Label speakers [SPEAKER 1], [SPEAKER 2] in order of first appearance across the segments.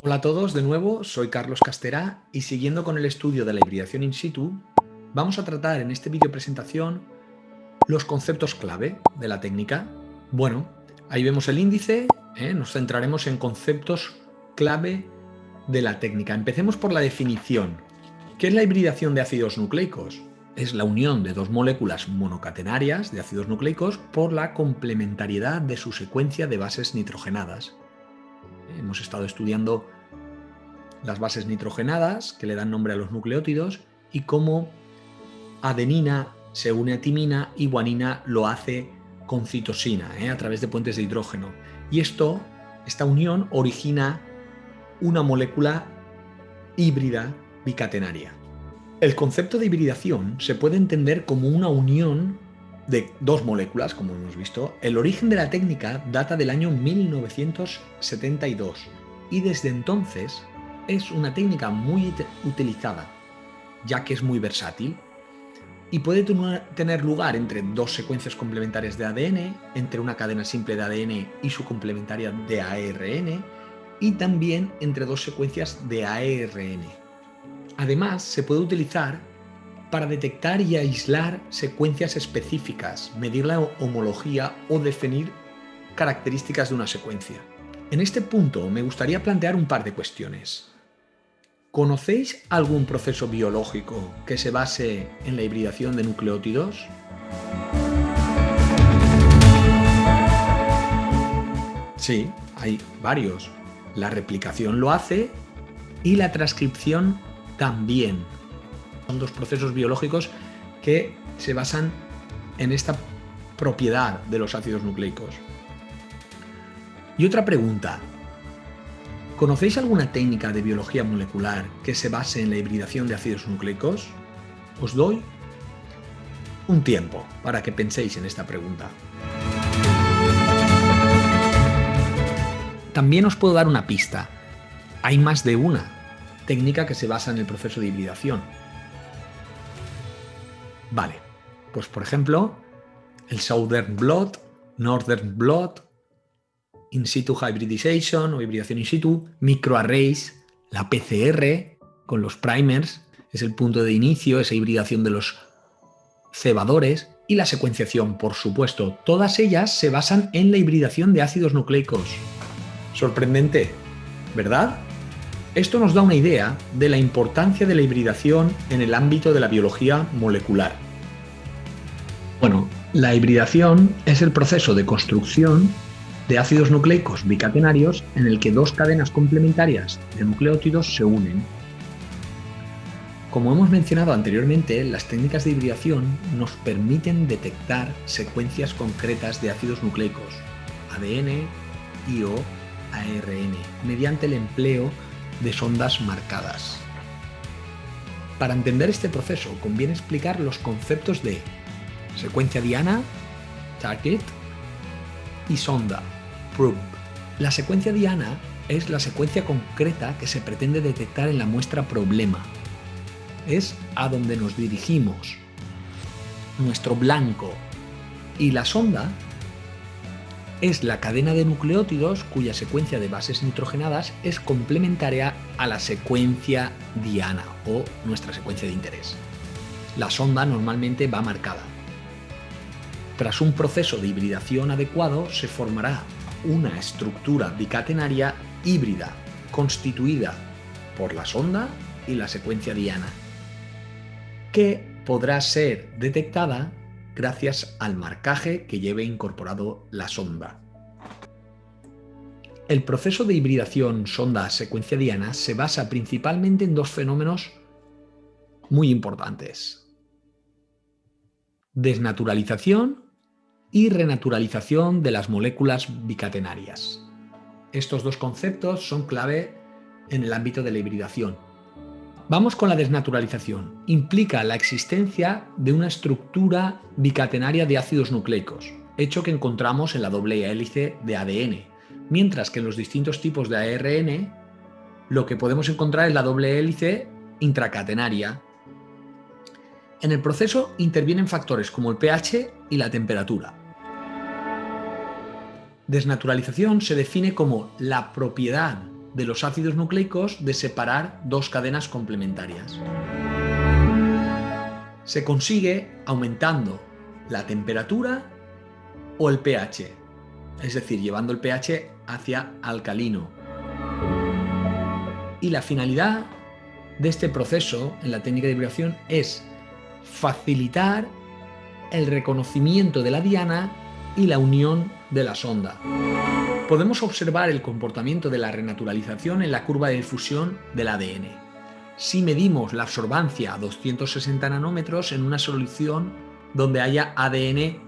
[SPEAKER 1] Hola a todos, de nuevo, soy Carlos Castera y siguiendo con el estudio de la hibridación in situ, vamos a tratar en este vídeo presentación los conceptos clave de la técnica. Bueno, ahí vemos el índice, nos centraremos en conceptos clave de la técnica. Empecemos por la definición. ¿Qué es la hibridación de ácidos nucleicos? Es la unión de dos moléculas monocatenarias de ácidos nucleicos por la complementariedad de su secuencia de bases nitrogenadas. Hemos estado estudiando las bases nitrogenadas que le dan nombre a los nucleótidos y cómo adenina se une a timina y guanina lo hace con citosina a través de puentes de hidrógeno. Y esta unión origina una molécula híbrida bicatenaria. El concepto de hibridación se puede entender como una unión de dos moléculas, como hemos visto. El origen de la técnica data del año 1972 y desde entonces es una técnica muy utilizada, ya que es muy versátil y puede tener lugar entre dos secuencias complementarias de ADN, entre una cadena simple de ADN y su complementaria de ARN, y también entre dos secuencias de ARN. Además, se puede utilizar para detectar y aislar secuencias específicas, medir la homología o definir características de una secuencia. En este punto me gustaría plantear un par de cuestiones. ¿Conocéis algún proceso biológico que se base en la hibridación de nucleótidos? Sí, hay varios. La replicación lo hace y la transcripción también. Son dos procesos biológicos que se basan en esta propiedad de los ácidos nucleicos. Y otra pregunta. ¿Conocéis alguna técnica de biología molecular que se base en la hibridación de ácidos nucleicos? Os doy un tiempo para que penséis en esta pregunta. También os puedo dar una pista. Hay más de una técnica que se basa en el proceso de hibridación. Vale, pues por ejemplo, el Southern Blot, Northern Blot, In situ hybridization o hibridación in situ, microarrays, la PCR con los primers, es el punto de inicio, esa hibridación de los cebadores, y la secuenciación, por supuesto. Todas ellas se basan en la hibridación de ácidos nucleicos. Sorprendente, ¿verdad? Esto nos da una idea de la importancia de la hibridación en el ámbito de la biología molecular. Bueno, la hibridación es el proceso de construcción de ácidos nucleicos bicatenarios en el que dos cadenas complementarias de nucleótidos se unen. Como hemos mencionado anteriormente, las técnicas de hibridación nos permiten detectar secuencias concretas de ácidos nucleicos, ADN y o ARN, mediante el empleo de sondas marcadas. Para entender este proceso, conviene explicar los conceptos de secuencia diana, target, y sonda, probe. La secuencia diana es la secuencia concreta que se pretende detectar en la muestra problema. Es a donde nos dirigimos, nuestro blanco. Y la sonda es la cadena de nucleótidos cuya secuencia de bases nitrogenadas es complementaria a la secuencia diana o nuestra secuencia de interés. La sonda normalmente va marcada. Tras un proceso de hibridación adecuado se formará una estructura bicatenaria híbrida constituida por la sonda y la secuencia diana, que podrá ser detectada gracias al marcaje que lleve incorporado la sonda. El proceso de hibridación sonda-secuencia diana se basa principalmente en dos fenómenos muy importantes: desnaturalización y renaturalización de las moléculas bicatenarias. Estos dos conceptos son clave en el ámbito de la hibridación. Vamos con la desnaturalización. Implica la existencia de una estructura bicatenaria de ácidos nucleicos, hecho que encontramos en la doble hélice de ADN, mientras que en los distintos tipos de ARN lo que podemos encontrar es la doble hélice intracatenaria. En el proceso intervienen factores como el pH y la temperatura. Desnaturalización se define como la propiedad de los ácidos nucleicos de separar dos cadenas complementarias. Se consigue aumentando la temperatura o el pH, es decir, llevando el pH hacia alcalino. Y la finalidad de este proceso en la técnica de hibridación es facilitar el reconocimiento de la diana y la unión de la sonda. Podemos observar el comportamiento de la renaturalización en la curva de difusión del ADN. Si medimos la absorbancia a 260 nanómetros en una solución donde haya ADN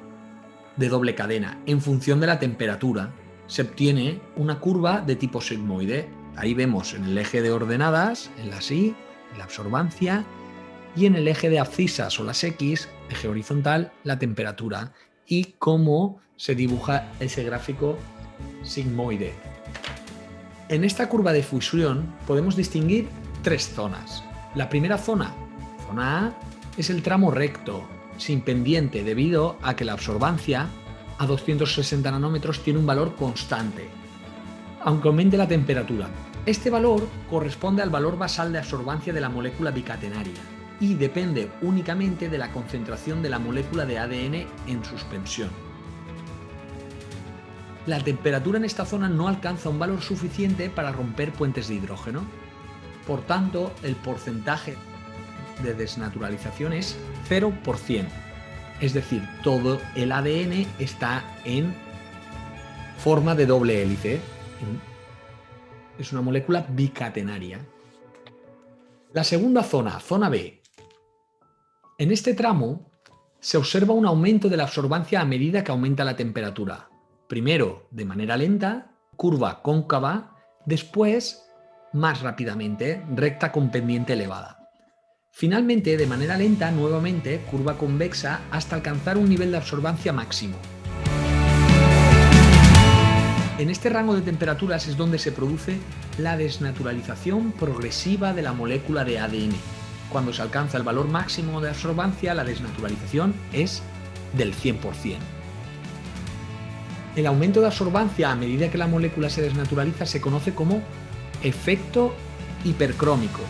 [SPEAKER 1] de doble cadena, en función de la temperatura, se obtiene una curva de tipo sigmoide. Ahí vemos en el eje de ordenadas, en las Y, la absorbancia, y en el eje de abscisas o las X, eje horizontal, la temperatura, y cómo se dibuja ese gráfico sigmoide. En esta curva de fusión podemos distinguir tres zonas. La primera zona, zona A, es el tramo recto, sin pendiente, debido a que la absorbancia a 260 nanómetros tiene un valor constante, aunque aumente la temperatura. Este valor corresponde al valor basal de absorbancia de la molécula bicatenaria y depende únicamente de la concentración de la molécula de ADN en suspensión. La temperatura en esta zona no alcanza un valor suficiente para romper puentes de hidrógeno. Por tanto, el porcentaje de desnaturalización es 0%. Es decir, todo el ADN está en forma de doble hélice. Es una molécula bicatenaria. La segunda zona, zona B. En este tramo se observa un aumento de la absorbancia a medida que aumenta la temperatura. Primero de manera lenta, curva cóncava, después más rápidamente, recta con pendiente elevada. Finalmente, de manera lenta, nuevamente, curva convexa hasta alcanzar un nivel de absorbancia máximo. En este rango de temperaturas es donde se produce la desnaturalización progresiva de la molécula de ADN. Cuando se alcanza el valor máximo de absorbancia, la desnaturalización es del 100%. El aumento de absorbancia a medida que la molécula se desnaturaliza se conoce como efecto hipercrómico.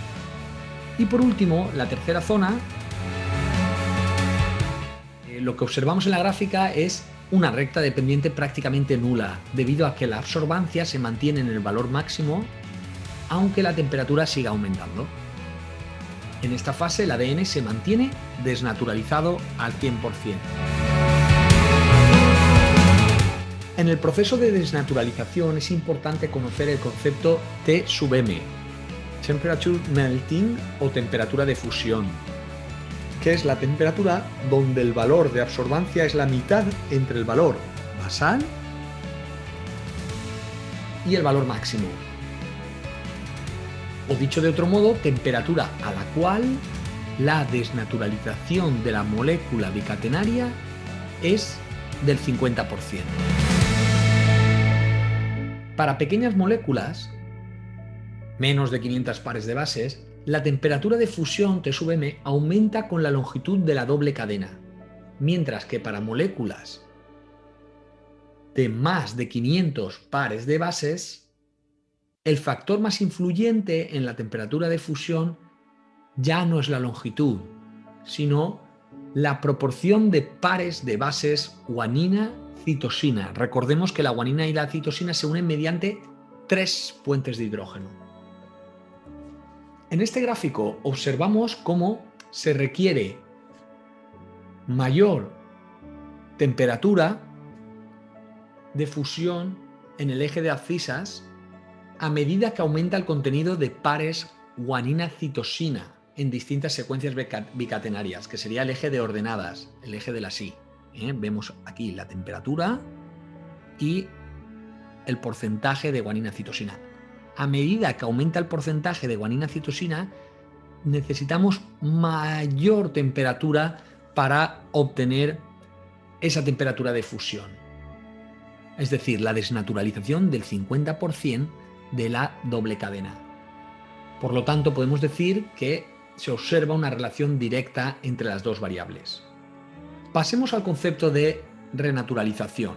[SPEAKER 1] Y por último, la tercera zona, lo que observamos en la gráfica es una recta de pendiente prácticamente nula, debido a que la absorbancia se mantiene en el valor máximo, aunque la temperatura siga aumentando. En esta fase el ADN se mantiene desnaturalizado al 100%. En el proceso de desnaturalización es importante conocer el concepto T sub m, Temperature Melting o temperatura de fusión, que es la temperatura donde el valor de absorbancia es la mitad entre el valor basal y el valor máximo. O dicho de otro modo, temperatura a la cual la desnaturalización de la molécula bicatenaria es del 50%. Para pequeñas moléculas, menos de 500 pares de bases, la temperatura de fusión T sub m aumenta con la longitud de la doble cadena, mientras que para moléculas de más de 500 pares de bases, el factor más influyente en la temperatura de fusión ya no es la longitud, sino la proporción de pares de bases guanina-citosina. Recordemos que la guanina y la citosina se unen mediante 3 puentes de hidrógeno. En este gráfico observamos cómo se requiere mayor temperatura de fusión en el eje de abscisas a medida que aumenta el contenido de pares guanina-citosina en distintas secuencias bicatenarias, que sería el eje de ordenadas, el eje de la Y. Vemos aquí la temperatura y el porcentaje de guanina-citosina. A medida que aumenta el porcentaje de guanina-citosina, necesitamos mayor temperatura para obtener esa temperatura de fusión. Es decir, la desnaturalización del 50% de la doble cadena. Por lo tanto, podemos decir que se observa una relación directa entre las dos variables. Pasemos al concepto de renaturalización.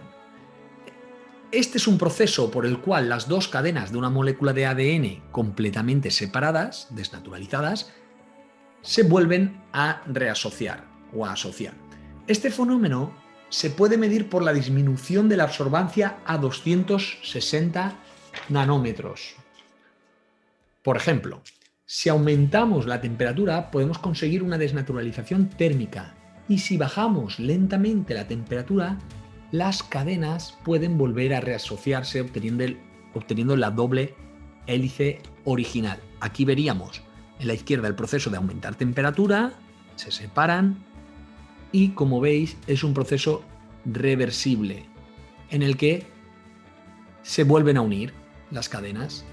[SPEAKER 1] Este es un proceso por el cual las dos cadenas de una molécula de ADN completamente separadas, desnaturalizadas, se vuelven a reasociar o a asociar. Este fenómeno se puede medir por la disminución de la absorbancia a 260 nanómetros. Por ejemplo, si aumentamos la temperatura podemos conseguir una desnaturalización térmica y si bajamos lentamente la temperatura, las cadenas pueden volver a reasociarse obteniendo la doble hélice original. Aquí veríamos en la izquierda el proceso de aumentar temperatura, se separan y como veis es un proceso reversible en el que se vuelven a unir las cadenas.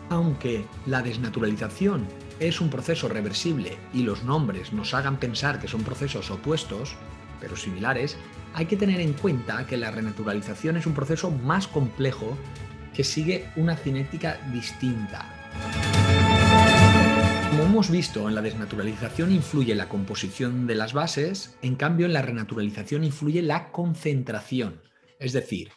[SPEAKER 1] Aunque la desnaturalización es un proceso reversible y los nombres nos hagan pensar que son procesos opuestos, pero similares, hay que tener en cuenta que la renaturalización es un proceso más complejo que sigue una cinética distinta. Como hemos visto, en la desnaturalización influye la composición de las bases, en cambio en la renaturalización influye la concentración. Es decir,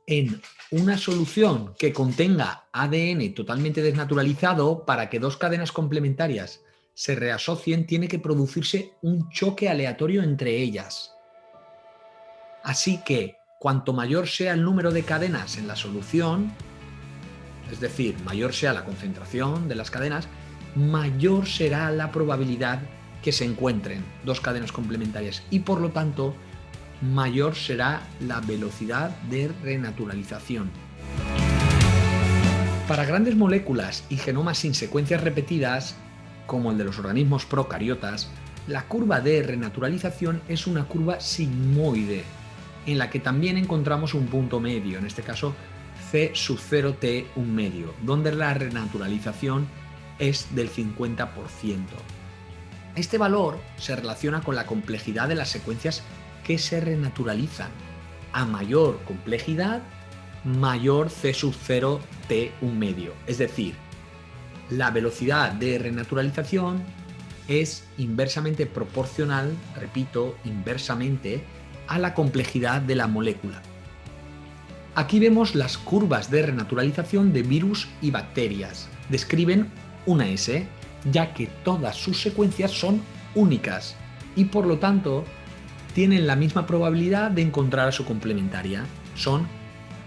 [SPEAKER 1] en una solución que contenga ADN totalmente desnaturalizado, para que dos cadenas complementarias se reasocien, tiene que producirse un choque aleatorio entre ellas. Así que, cuanto mayor sea el número de cadenas en la solución, es decir, mayor sea la concentración de las cadenas, mayor será la probabilidad que se encuentren dos cadenas complementarias y, por lo tanto, mayor será la velocidad de renaturalización. Para grandes moléculas y genomas sin secuencias repetidas, como el de los organismos procariotas, la curva de renaturalización es una curva sigmoide, en la que también encontramos un punto medio, en este caso C sub 0T un medio, donde la renaturalización es del 50%. Este valor se relaciona con la complejidad de las secuencias que se renaturalizan. A mayor complejidad, mayor C sub 0T un medio. Es decir, la velocidad de renaturalización es inversamente proporcional, repito, inversamente, a la complejidad de la molécula. Aquí vemos las curvas de renaturalización de virus y bacterias. Describen una S, ya que todas sus secuencias son únicas y por lo tanto tienen la misma probabilidad de encontrar a su complementaria. Son,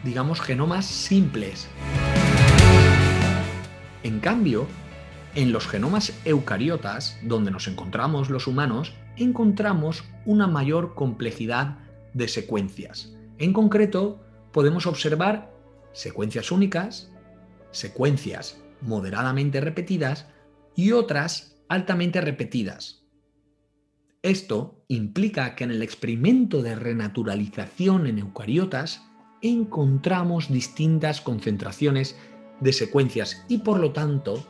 [SPEAKER 1] digamos, genomas simples. En cambio, en los genomas eucariotas, donde nos encontramos los humanos, encontramos una mayor complejidad de secuencias. En concreto, podemos observar secuencias únicas, secuencias moderadamente repetidas y otras altamente repetidas. Esto implica que en el experimento de renaturalización en eucariotas encontramos distintas concentraciones de secuencias y, por lo tanto,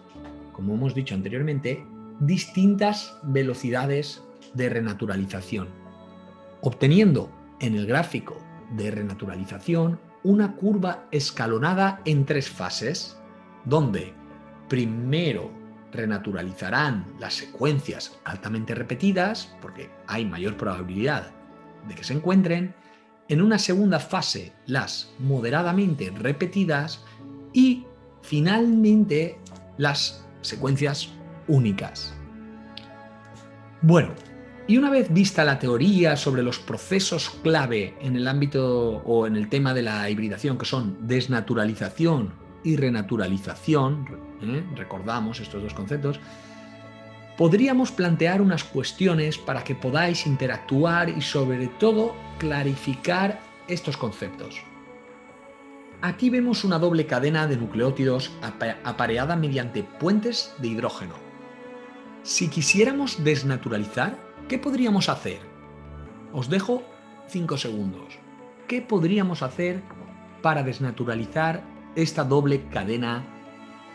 [SPEAKER 1] como hemos dicho anteriormente, distintas velocidades de renaturalización, obteniendo en el gráfico de renaturalización una curva escalonada en 3 fases, donde primero renaturalizarán las secuencias altamente repetidas, porque hay mayor probabilidad de que se encuentren, en una segunda fase las moderadamente repetidas y finalmente las secuencias únicas. Bueno, y una vez vista la teoría sobre los procesos clave en el ámbito o en el tema de la hibridación, que son desnaturalización y renaturalización, recordamos estos dos conceptos, podríamos plantear unas cuestiones para que podáis interactuar y sobre todo clarificar estos conceptos. Aquí vemos una doble cadena de nucleótidos apareada mediante puentes de hidrógeno. Si quisiéramos desnaturalizar, ¿qué podríamos hacer? Os dejo 5 segundos. ¿Qué podríamos hacer para desnaturalizar esta doble cadena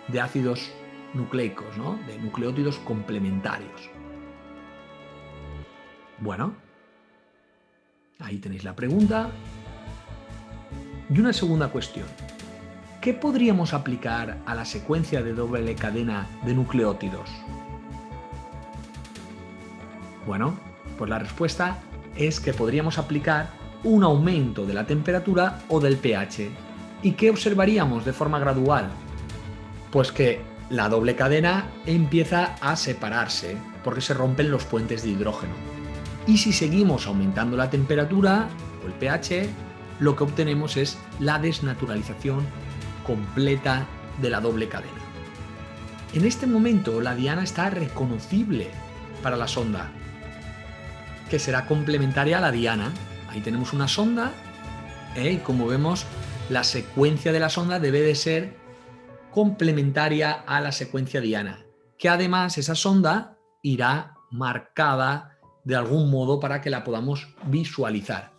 [SPEAKER 1] de ácidos nucleicos, ¿no? De nucleótidos complementarios? Bueno, ahí tenéis la pregunta. Y una segunda cuestión. ¿Qué podríamos aplicar a la secuencia de doble cadena de nucleótidos? Bueno, pues la respuesta es que podríamos aplicar un aumento de la temperatura o del pH. ¿Y qué observaríamos de forma gradual? Pues que la doble cadena empieza a separarse porque se rompen los puentes de hidrógeno. Y si seguimos aumentando la temperatura o el pH, lo que obtenemos es la desnaturalización completa de la doble cadena. En este momento la diana está reconocible para la sonda, que será complementaria a la diana. Ahí tenemos una sonda y como vemos la secuencia de la sonda debe de ser complementaria a la secuencia diana, que además esa sonda irá marcada de algún modo para que la podamos visualizar.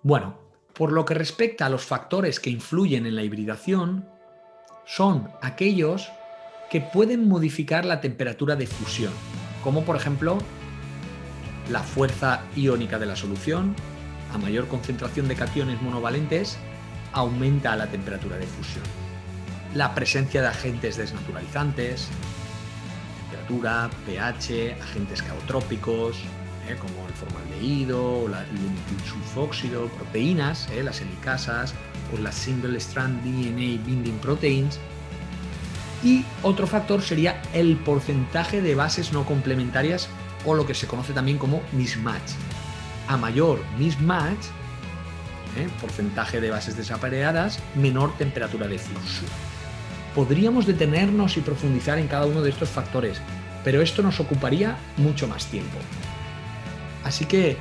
[SPEAKER 1] Bueno, por lo que respecta a los factores que influyen en la hibridación, son aquellos que pueden modificar la temperatura de fusión, como por ejemplo la fuerza iónica de la solución. A mayor concentración de cationes monovalentes aumenta la temperatura de fusión. La presencia de agentes desnaturalizantes, temperatura, pH, agentes caotrópicos, como el formaldehído, el sulfóxido, proteínas, las helicasas o las single strand DNA binding proteins. Y otro factor sería el porcentaje de bases no complementarias o lo que se conoce también como mismatch. A mayor mismatch, porcentaje de bases desapareadas, menor temperatura de fusión. Podríamos detenernos y profundizar en cada uno de estos factores, pero esto nos ocuparía mucho más tiempo. Así que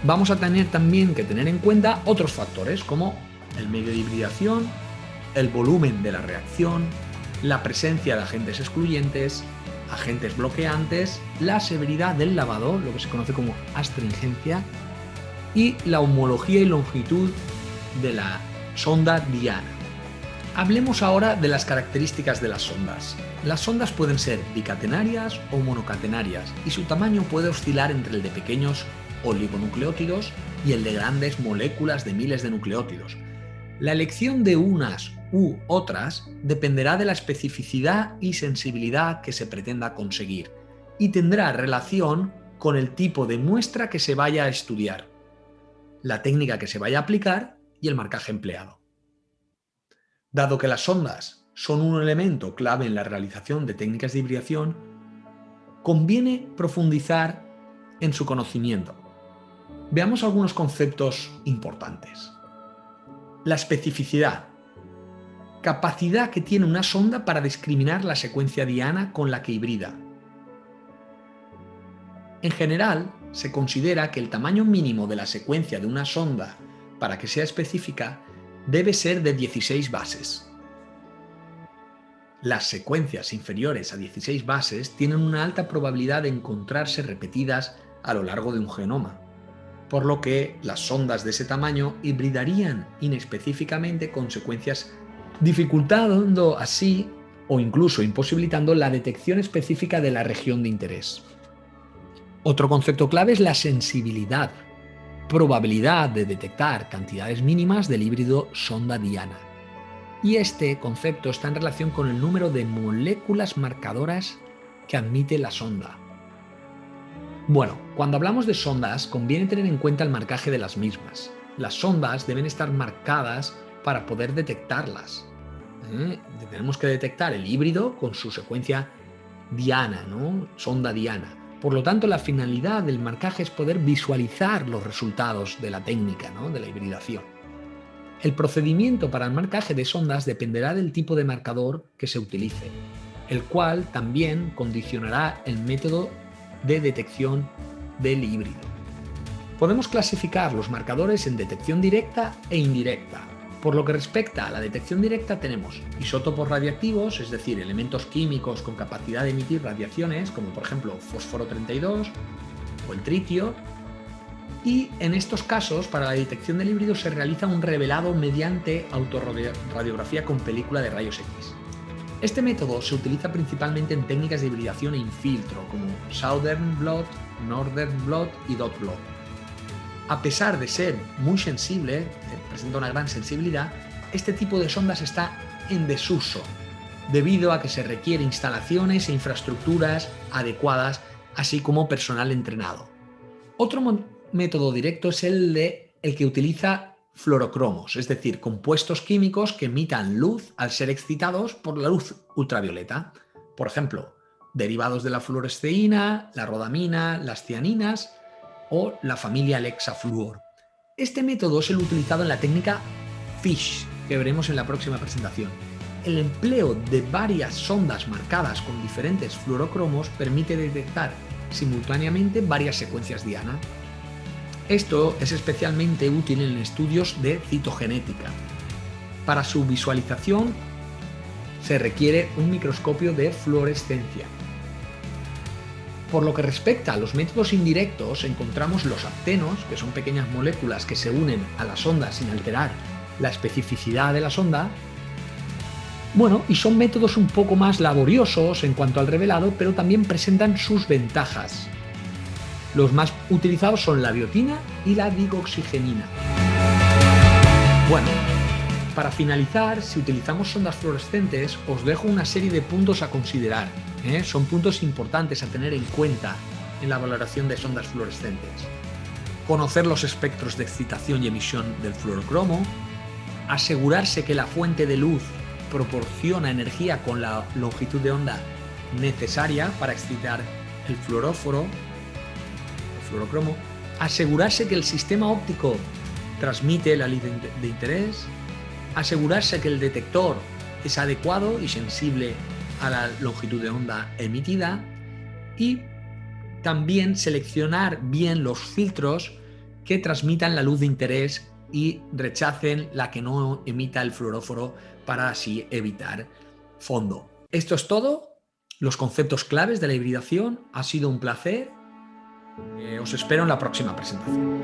[SPEAKER 1] vamos a tener también que tener en cuenta otros factores como el medio de hibridación, el volumen de la reacción, la presencia de agentes excluyentes, agentes bloqueantes, la severidad del lavado, lo que se conoce como astringencia, y la homología y longitud de la sonda diana. Hablemos ahora de las características de las sondas. Las sondas pueden ser bicatenarias o monocatenarias y su tamaño puede oscilar entre el de pequeños oligonucleótidos y el de grandes moléculas de miles de nucleótidos. La elección de unas u otras dependerá de la especificidad y sensibilidad que se pretenda conseguir y tendrá relación con el tipo de muestra que se vaya a estudiar, la técnica que se vaya a aplicar y el marcaje empleado. Dado que las sondas son un elemento clave en la realización de técnicas de hibridación, conviene profundizar en su conocimiento. Veamos algunos conceptos importantes. La especificidad. Capacidad que tiene una sonda para discriminar la secuencia diana con la que hibrida. En general, se considera que el tamaño mínimo de la secuencia de una sonda para que sea específica debe ser de 16 bases. Las secuencias inferiores a 16 bases tienen una alta probabilidad de encontrarse repetidas a lo largo de un genoma, por lo que las sondas de ese tamaño hibridarían inespecíficamente con secuencias, dificultando así o incluso imposibilitando la detección específica de la región de interés. Otro concepto clave es la sensibilidad, probabilidad de detectar cantidades mínimas del híbrido sonda-diana. Y este concepto está en relación con el número de moléculas marcadoras que admite la sonda. Bueno, cuando hablamos de sondas, conviene tener en cuenta el marcaje de las mismas. Las sondas deben estar marcadas para poder detectarlas. Tenemos que detectar el híbrido con su secuencia diana, ¿no? Sonda diana. Por lo tanto, la finalidad del marcaje es poder visualizar los resultados de la técnica, ¿no? De la hibridación. El procedimiento para el marcaje de sondas dependerá del tipo de marcador que se utilice, el cual también condicionará el método de detección del híbrido. Podemos clasificar los marcadores en detección directa e indirecta. Por lo que respecta a la detección directa tenemos isótopos radiactivos, es decir, elementos químicos con capacidad de emitir radiaciones, como por ejemplo fósforo 32 o el tritio, y en estos casos para la detección del híbrido se realiza un revelado mediante autorradiografía con película de rayos X. Este método se utiliza principalmente en técnicas de hibridación e infiltro como Southern Blot, Northern Blot y Dot Blot. A pesar de ser muy sensible, presenta una gran sensibilidad, este tipo de sondas está en desuso, debido a que se requiere instalaciones e infraestructuras adecuadas, así como personal entrenado. Otro método directo es el que utiliza fluorocromos, es decir, compuestos químicos que emitan luz al ser excitados por la luz ultravioleta. Por ejemplo, derivados de la fluoresceína, la rodamina, las cianinas o la familia Lexafluor. Este método es el utilizado en la técnica FISH, que veremos en la próxima presentación. El empleo de varias sondas marcadas con diferentes fluorocromos permite detectar simultáneamente varias secuencias diana. Esto es especialmente útil en estudios de citogenética. Para su visualización se requiere un microscopio de fluorescencia. Por lo que respecta a los métodos indirectos, encontramos los actenos, que son pequeñas moléculas que se unen a la sonda sin alterar la especificidad de la sonda. Bueno, y son métodos un poco más laboriosos en cuanto al revelado, pero también presentan sus ventajas. Los más utilizados son la biotina y la digoxigenina. Bueno, para finalizar, si utilizamos sondas fluorescentes, os dejo una serie de puntos a considerar. Son puntos importantes a tener en cuenta en la valoración de sondas fluorescentes. Conocer los espectros de excitación y emisión del fluorocromo, asegurarse que la fuente de luz proporciona energía con la longitud de onda necesaria para excitar el fluoróforo, fluorocromo, asegurarse que el sistema óptico transmite la luz de interés, asegurarse que el detector es adecuado y sensible a la longitud de onda emitida y también seleccionar bien los filtros que transmitan la luz de interés y rechacen la que no emita el fluoróforo para así evitar fondo. Esto es todo, los conceptos claves de la hibridación. Ha sido un placer. Os espero en la próxima presentación.